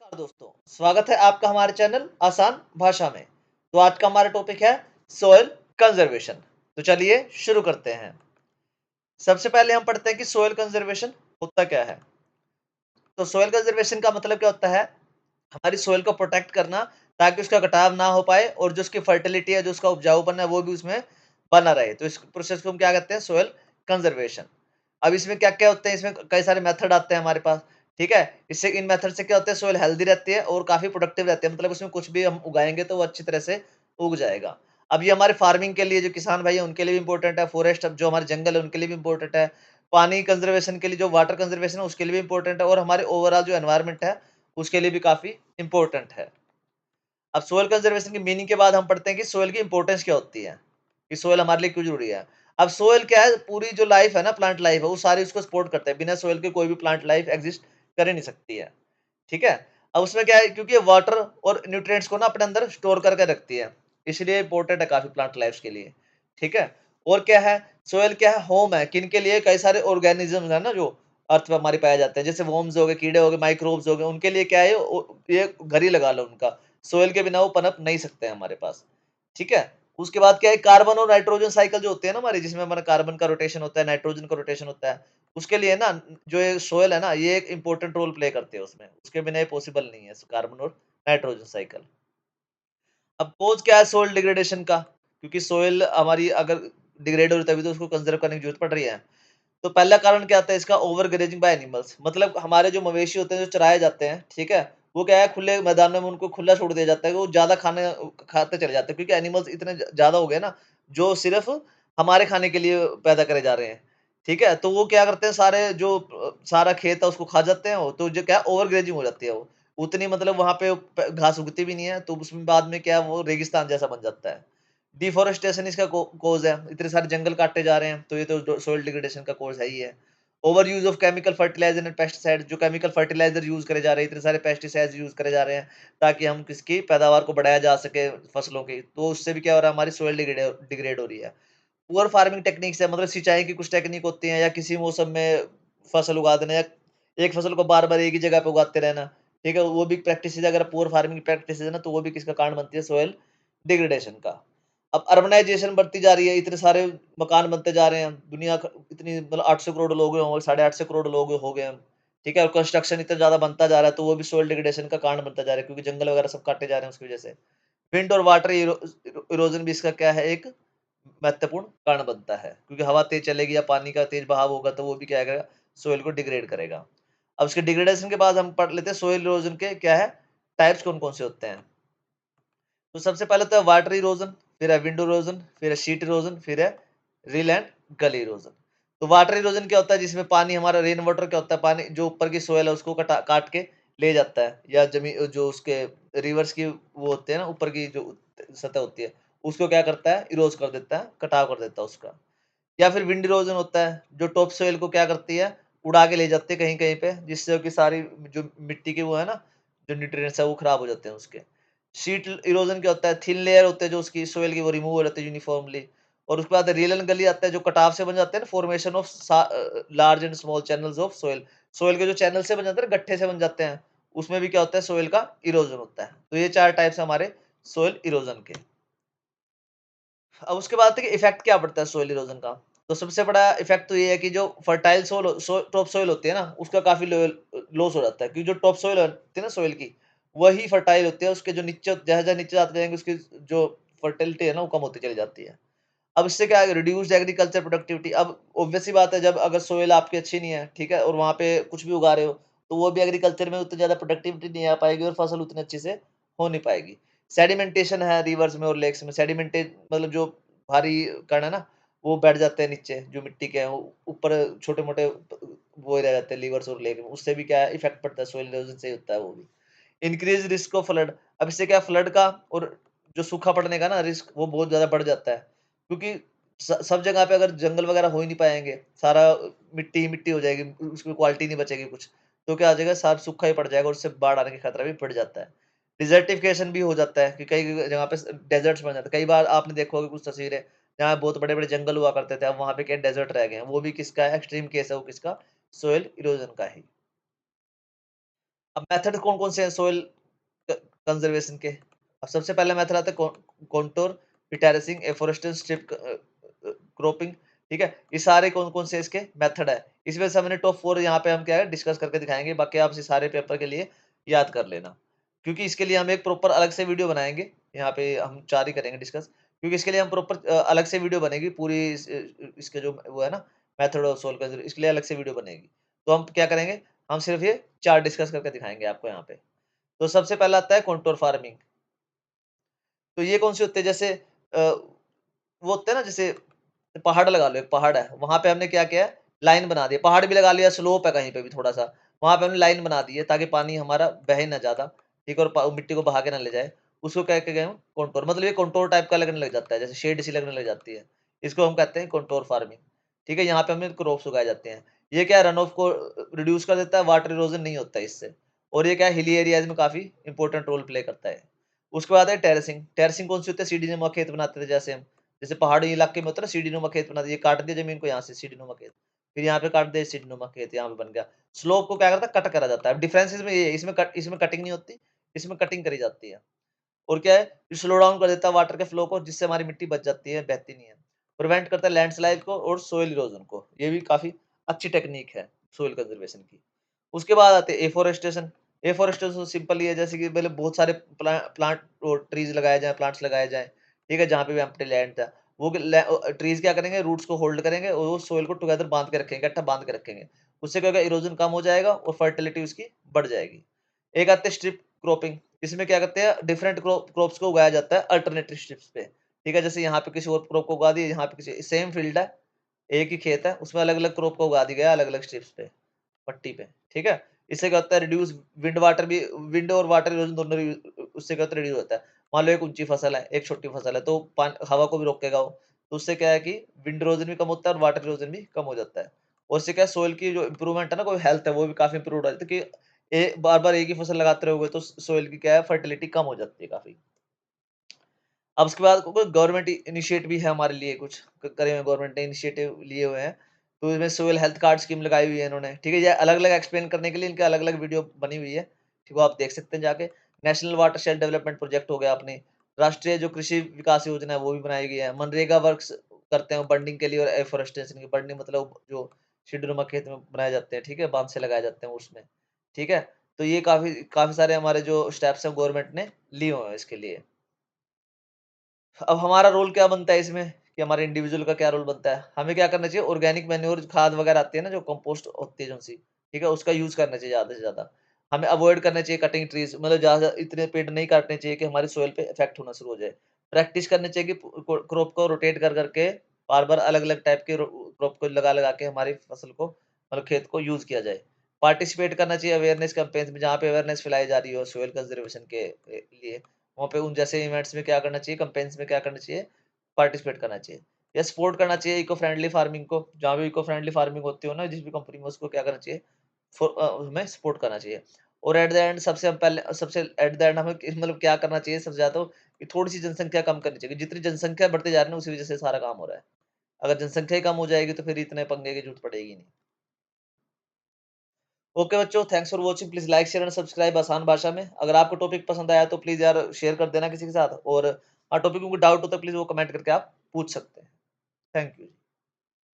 नमस्कार दोस्तों, स्वागत है आपका हमारे चैनल आसान भाषा में। तो आज का हमारा टॉपिक है सोइल कंजर्वेशन। तो चलिए शुरू करते हैं। सबसे पहले हम पढ़ते हैं कि सोइल कंजर्वेशन होता क्या है। तो सोइल कंजर्वेशन का मतलब क्या होता है, हमारी सोइल को प्रोटेक्ट करना ताकि उसका कटाव ना हो पाए और जो उसकी फर्टिलिटी है, जो उसका उपजाऊपन है, वो भी उसमें बना रहे। तो इस प्रोसेस को हम क्या कहते हैं, सोइल कंजर्वेशन। अब इसमें क्या-क्या होते हैं, इसमें कई सारे मेथड आते हैं हमारे पास, ठीक है? इससे इन मेथड से क्या होता है, सोइल हेल्दी रहती है और काफ़ी प्रोडक्टिव रहती है, मतलब उसमें कुछ भी हम उगाएँगे तो वो अच्छी तरह से उग जाएगा। अब ये हमारे फार्मिंग के लिए, जो किसान भाई हैं उनके लिए भी इम्पोर्टेंट है, फॉरेस्ट जो हमारे जंगल है उनके लिए भी इम्पोर्टेंट है, पानी कंजर्वेशन के लिए, जो वाटर कंजर्वेशन है उसके लिए भी इम्पोर्टेंट है और हमारे ओवरऑल जो एनवायरनमेंट है उसके लिए भी काफ़ी इम्पोर्टेंट है। अब सोइल कंजर्वेशन की मीनिंग के बाद हम पढ़ते हैं कि सोइल की इंपॉर्टेंस क्या होती है, कि सोइल हमारे लिए क्यों ज़रूरी है। अब सोइल क्या है, पूरी जो लाइफ है ना, प्लांट लाइफ है, वो सारी उसको सपोर्ट करते हैं। बिना सोइल के कोई भी प्लांट लाइफ एग्जिस्ट कर ही नहीं सकती है, ठीक है? अब उसमें क्या है, क्योंकि ये वाटर और न्यूट्रिएंट्स को ना अपने अंदर स्टोर करके रखती है, इसलिए इंपॉर्टेंट है काफ़ी प्लांट लाइफ्स के लिए, ठीक है? और क्या है, सोइल क्या है, होम है किनके लिए, कई सारे ऑर्गेनिज़म्स हैं ना जो अर्थ पे हमारे पाए जाते हैं, जैसे वर्म्स हो गए, कीड़े हो गए, माइक्रोब्स हो गए, उनके लिए क्या है, ये घर ही लगा लो उनका। सोइल के बिना वो पनप नहीं सकते हैं हमारे पास, ठीक है? उसके बाद क्या है, कार्बन और नाइट्रोजन साइकिल जो होती है ना हमारी, जिसमें हमारा कार्बन का रोटेशन होता है, नाइट्रोजन का रोटेशन होता है, उसके लिए ना जो ये सोइल है ना, ये एक इम्पोर्टेंट रोल प्ले करती है उसमें, उसके बिना ये पॉसिबल नहीं है, कार्बन और नाइट्रोजन साइकिल। अब कोज़ क्या है सोइल डिग्रेडेशन का? क्योंकि सोइल हमारी अगर डिग्रेड हो रही है तभी तो उसको कंज़र्व करने की ज़रूरत पड़ रही है। तो पहला कारण क्या आता है इसका, ओवर ग्रेजिंग बाय एनिमल्स, मतलब हमारे जो मवेशी होते हैं, जो चराए जाते हैं, ठीक है? वो क्या है, खुले मैदानों में उनको खुला छोड़ दिया जाता है, वो ज़्यादा खाने खाते चले जाते हैं, क्योंकि एनिमल्स इतने ज़्यादा हो गए ना, जो सिर्फ़ हमारे खाने के लिए पैदा करे जा रहे हैं, ठीक है? तो वो क्या करते हैं, सारे जो सारा खेत है उसको खा जाते हैं वो, तो जो क्या है, ओवर ग्रेजिंग हो जाती है वो। उतनी मतलब वहाँ पे घास उगती भी नहीं है, तो उसमें बाद में क्या है, वो रेगिस्तान जैसा बन जाता है। डिफॉरेस्टेशन इसका कॉज़ है, इतने सारे जंगल काटे जा रहे हैं, तो ये तो सोइल डिग्रेडेशन का कॉज़ है ही है। Over use of chemical fertiliser and pesticide, जो केमिकल फर्टिलाइज़र यूज़ करे जा रहे हैं, इतने सारे पेस्टिसाइड्स यूज़ करे जा रहे हैं, ताकि हम किसकी पैदावार को बढ़ाया जा सके फसलों की, तो उससे भी क्या हो रहा है, हमारी सोइल डिग्रेड हो रही है। पुअर फार्मिंग टेक्निक्स है, मतलब सिंचाई की कुछ टेक्निक होती हैं, या किसी मौसम में फसल उगा देना, या एक फसल को बार-बार एक ही जगह पे उगाते रहना, ठीक है? वो भी प्रैक्टिसेज़, अगर पुअर फार्मिंग प्रैक्टिसेज़ है ना, तो वो भी किसका कारण बनती है, सोइल डिग्रेडेशन का। अब अर्बनाइज़ेशन बढ़ती जा रही है, इतने सारे मकान बनते जा रहे हैं, दुनिया क इतनी मतलब 800 करोड़ लोग होंगे, साढ़े 800 करोड़ लोग हो गए हम, ठीक है? और कंस्ट्रक्शन इतना ज़्यादा बनता जा रहा है, तो वो भी सोइल डिग्रेडेशन का कारण बनता जा रहा है, क्योंकि जंगल वगैरह सब काटे जा रहे हैं उसकी वजह से। विंड और वाटर इरोज़न भी इसका क्या है, एक महत्वपूर्ण कारण बनता है, क्योंकि हवा तेज़ चलेगी या पानी का तेज़ बहाव होगा, तो वो भी क्या करेगा, सोइल को डिग्रेड करेगा। अब इसके डिग्रेडेशन के बाद हम पढ़ लेते हैं सोइल इरोज़न के क्या है, टाइप्स कौन-कौन से होते हैं। तो सबसे पहले तो है वाटर इरोज़न, फिर है विंड इरोज़न, फिर है शीट इरोज़न, फिर है रिल एंड गली इरोज़न। तो वाटर इरोज़न क्या होता है, जिसमें पानी, हमारा रेन वाटर क्या होता है, पानी जो ऊपर की सोइल है उसको कटा काट के ले जाता है, या जो उसके रिवर्स की वो होते हैं ना, ऊपर की जो सतह होती है, उसको क्या करता है, इरोज़ कर देता है, कटाव कर देता है उसका। या फिर विंड इरोज़न होता है, जो टॉप सोइल को क्या करती है, उड़ा के ले जाती है कहीं-कहीं पे, जिससे कि सारी जो मिट्टी के वो है ना, जो न्यूट्रिएंट्स है वो खराब हो जाते हैं उसके। शीट इरोज़न क्या होता है, थिन लेयर होते हैं जो उसकी सोइल की, वो रिमूव हो जाते हैं यूनिफॉर्मली। और उसके बाद रेल एंड गली आता है, जो कटाव से बन जाते हैं ना, formation of large and small channels of soil. Soil के जो चैनल से बन जाते हैं ना, गड्ढे से बन जाते हैं, उसमें भी क्या होता है, सोइल का इरोज़न होता है। तो ये 4 टाइप्स हैं हमारे सोइल इरोज़न के। अब उसके बाद देखिए इफ़ेक्ट क्या पड़ता है सोइल इरोज़न का। तो सबसे बड़ा इफ़ेक्ट तो ये है कि जो फर्टाइल टॉप सोइल होती है ना, उसका काफ़ी लॉस हो जाता है, क्योंकि जो टॉप सोइल होती है ना सोइल की, वही फर्टाइल होती है, उसके जो नीचे जहाँ-जहाँ नीचे जाते जाएँगे, उसकी जो फर्टिलिटी है ना, वो कम होती चली जाती है। अब इससे क्या है, रिड्यूस्ड एग्रीकल्चर प्रोडक्टिविटी। अब ऑब्वियस सी बात है, जब अगर सोइल आपकी अच्छी नहीं है, ठीक है? और वहाँ पे कुछ भी उगा रहे हो, तो वो भी एग्रीकल्चर में उतनी ज़्यादा प्रोडक्टिविटी नहीं आ पाएगी और फसल उतनी अच्छे से हो नहीं पाएगी। सेडिमेंटेशन है रिवर्स में और लेक्स में, मतलब जो भारी कण है ना, वो बैठ जाते हैं नीचे, जो मिट्टी के हैं, वो ऊपर छोटे-मोटे वो रह जाते हैं रिवर्स और लेक में, उससे भी क्या है इफ़ेक्ट पड़ता है, सोइल इरोज़न से ही होता है वो भी। Increase risk of flood. अब इससे क्या, फ्लड का और जो सूखा पड़ने का ना रिस्क, वो बहुत ज़्यादा बढ़ जाता है। क्योंकि सब जगह पे अगर जंगल वगैरह हो ही नहीं पाएँगे, सारा मिट्टी ही मिट्टी हो जाएगी, उसमें क्वालिटी नहीं बचेगी कुछ, तो क्या हो जाएगा, साफ सूखा ही पड़ जाएगा और उससे बाढ़ आने का खतरा भी बढ़ जाता है। डिज़र्टिफ़िकेशन भी हो जाता है कि कई जगह पे डेज़र्ट्स बन जाते हैं। कई बार आपने देखा होगा कुछ तस्वीरें, जहाँ बहुत बड़े-बड़े जंगल हुआ करते थे, अब वहाँ पे क्या डेज़र्ट रह गए हैं। वो भी किसका है, एक्सट्रीम केस है वो किसका, सोइल इरोज़न का ही। अब मेथड कौन-कौन से हैं सोइल कंजर्वेशन के? अब सबसे पहला मेथड आता है contour, terracing, afforestation, strip cropping, ठीक है? ये सारे कौन-कौन से इसके मेथड है। इस वजह से हमने टॉप 4 यहाँ पे हम क्या है डिस्कस करके दिखाएँगे, बाकी आप इसे सारे पेपर के लिए याद कर लेना। क्योंकि इसके लिए हम एक प्रॉपर अलग से वीडियो बनाएँगे, यहाँ पे हम 4 ही करेंगे डिस्कस, क्योंकि इसके लिए हम प्रॉपर अलग से वीडियो बनेगी पूरी इसके जो वो है ना मेथड ऑफ सोइल कंजर्वेशन, इसके लिए अलग से वीडियो बनेगी। तो हम क्या करेंगे, हम सिर्फ ये 4 डिस्कस करके दिखाएँगे आपको यहाँ पे। तो सबसे पहला आता है कंटूर फार्मिंग। तो ये कौन-सी होती है, जैसे वो होते हैं ना, जैसे पहाड़ लगा लो, एक पहाड़ है, वहाँ पे हमने क्या किया है, लाइन बना दी है। पहाड़ भी लगा लिया, स्लोप है कहीं पे भी थोड़ा-सा, वहाँ पे हमने लाइन बना दी है ताकि पानी हमारा बहे ना ज़्यादा, ठीक है? और प मिट्टी को बहा के ना ले जाए। उसको क्या कहे हम कंटूर, मतलब ये कंटूर टाइप का लगने लग जाता है, जैसे शेड सी लगने लग जाती है। इसको हम कहते हैं कंटूर फार्मिंग, ठीक है? यहाँ पे हमें क्रॉप्स उगाए जाते हैं। ये क्या है, रन ऑफ को रिड्यूस कर देता है, वाटर इरोजन नहीं होता है इससे, और ये क्या है, हिली एरियाज़ में काफ़ी इंपॉर्टेंट रोल प्ले करता है। उसके बाद है टेरेसिंग। टेरेसिंग कौन-सी होती है, सीढ़ीनुमा खेत बनाते थे जैसे हम। जैसे पहाड़ी इलाके में होता है ना, सीढ़ीनुमा खेत बना दिए, काट दिया ज़मीन को यहाँ से सीढ़ीनुमा खेत, फिर यहाँ पे काट दिया सीढ़ीनुमा खेत, यहाँ पे बन गया। स्लोप को क्या करता है, कट करा जाता है। अब डिफरेंस इसमें ये है, इसमें कटिंग नहीं होती, इसमें कटिंग करी जाती है। और क्या है, स्लो डाउन कर देता है वाटर के फ्लो को, जिससे हमारी मिट्टी बच जाती है, बहती नहीं है। प्रिवेंट करता है लैंडस्लाइड को और सोइल इरोजन को। ये भी काफ़ी अच्छी टेक्नीक है सोइल कंजर्वेशन की। उसके बाद आते हैं एफोरेस्टेशन। एफोरेस्टेशन सिंपल ही है, जैसे कि पहले बहुत सारे प्लांट और ट्रीज़ लगाए जाएँ, प्लांट्स लगाए जाएँ, ठीक है? जहाँ पे भी एम्प्टी लैंड था, वो ट्रीज़ क्या करेंगे, रूट्स को होल्ड करेंगे और वो सोइल को टुगेदर बाँध के रखेंगे, इकट्ठा बाँध के रखेंगे। उससे क्या होगा, इरोजन कम हो जाएगा और फर्टिलिटी उसकी बढ़ जाएगी। एक आते हैं स्ट्रिप क्रॉपिंग। इसमें क्या करते हैं, डिफरेंट क्रॉप्स को उगाया जाता है अल्टरनेटिव स्ट्रिप्स पे, ठीक है? जैसे यहाँ पे किसी और क्रॉप को उगा दिया, यहाँ पे किसी सेम फील्ड है, एक ही खेत है, उसमें अलग-अलग क्रॉप को उगा दिया गया अलग-अलग स्ट्रिप्स पे, पट्टी पे, ठीक है? इससे क्या होता है, रिड्यूस विंड और वाटर इरोजन दोनों उससे क्या होता है, रिड्यूस होता है। मान लो एक ऊँची फसल है, एक छोटी फसल है, तो पान हवा को भी रोकेगा वो, तो उससे क्या है कि विंड इरोजन भी कम होता है और वाटर इरोजन भी कम हो जाता है। और उससे क्या है, सोइल की जो इम्प्रूवमेंट है ना, कोई हेल्थ है, वो भी काफ़ी इम्प्रूव हो जाती है, क्योंकि बार-बार एक ही फसल लगाते रहोगे तो सोइल की क्या है, फर्टिलिटी कम हो जाती है काफ़ी। अब उसके बाद कोई गवर्नमेंट इनिशिएट भी है हमारे लिए, कुछ करे हुए गवर्नमेंट ने इनिशिएटिव लिए हुए हैं। तो इसमें सोइल हेल्थ कार्ड स्कीम लगाई हुई है इन्होंने, ठीक है? ये अलग-अलग एक्सप्लेन करने के लिए इनके अलग-अलग वीडियो बनी हुई है, ठीक है? वो आप देख सकते हैं जाके। नेशनल वाटरशेड डेवलपमेंट प्रोजेक्ट हो गया अपनी, राष्ट्रीय जो कृषि विकास योजना है वो भी बनाई गई है। मनरेगा वर्क्स करते हैं बंडिंग के लिए और एफॉरेस्टेशन की, बंडिंग मतलब जो सीढ़ीनुमा खेत में बनाए जाते हैं, ठीक है? बाँध से लगाए जाते हैं उसमें, ठीक है? तो ये काफ़ी काफ़ी सारे हमारे जो स्टेप्स हैं गवर्नमेंट ने लिए हुए हैं इसके लिए। अब हमारा रोल क्या बनता है इसमें, कि हमारे इंडिविजुअल का क्या रोल बनता है? हमें क्या करना चाहिए, ऑर्गेनिक मैन्योर खाद वगैरह आती है ना, जो कंपोस्ट होती है जो-सी, ठीक है? उसका यूज़ करना चाहिए ज़्यादा से ज़्यादा। हमें अवॉइड करना चाहिए कटिंग ट्रीज़, मतलब ज़्यादा इतने पेड़ नहीं काटने चाहिए कि हमारी सॉइल पे इफ़ेक्ट होना शुरू हो जाए। प्रैक्टिस करनी चाहिए कि क्रॉप को रोटेट कर के बार-बार अलग-अलग टाइप के क्रॉप को लगा-लगा के हमारी फसल को, मतलब खेत को यूज़ किया जाए। पार्टिसिपेट करना चाहिए अवेयरनेस कैंपेन्स में, जहाँ पे अवेयरनेस फैलाई जा रही हो सॉइल कंज़र्वेशन के लिए। वहाँ पे उन जैसे इवेंट्स में क्या करना चाहिए, कैंपेन्स में क्या करना चाहिए, पार्टिसिपेट करना चाहिए या सपोर्ट करना चाहिए इको फ्रेंडली फार्मिंग को। जहाँ भी इको फ्रेंडली फार्मिंग होती हो ना, जिस भी कंपनी में, उसको क्या करना चाहिए, उसमें सपोर्ट करना चाहिए। और एट द एंड सबसे एट द एंड हमें मतलब क्या करना चाहिए सबसे ज़्यादा, तो कि थोड़ी-सी जनसंख्या कम करनी चाहिए। जितनी जनसंख्या बढ़ते जा रही है ना, उसी वज़ह से सारा काम हो रहा है। अगर जनसंख्या ही कम हो जाएगी तो फिर इतने पंगे की ज़रूरत पड़ेगी नहीं। ओके बच्चों, thanks for watching. Please like, share and subscribe आसान भाषा में। अगर आपको टॉपिक पसंद आया तो प्लीज़ यार शेयर कर देना किसी के साथ, और टॉपिक में कोई डाउट हो तो प्लीज़ वो कमेंट करके आप पूछ सकते हैं। Thank you.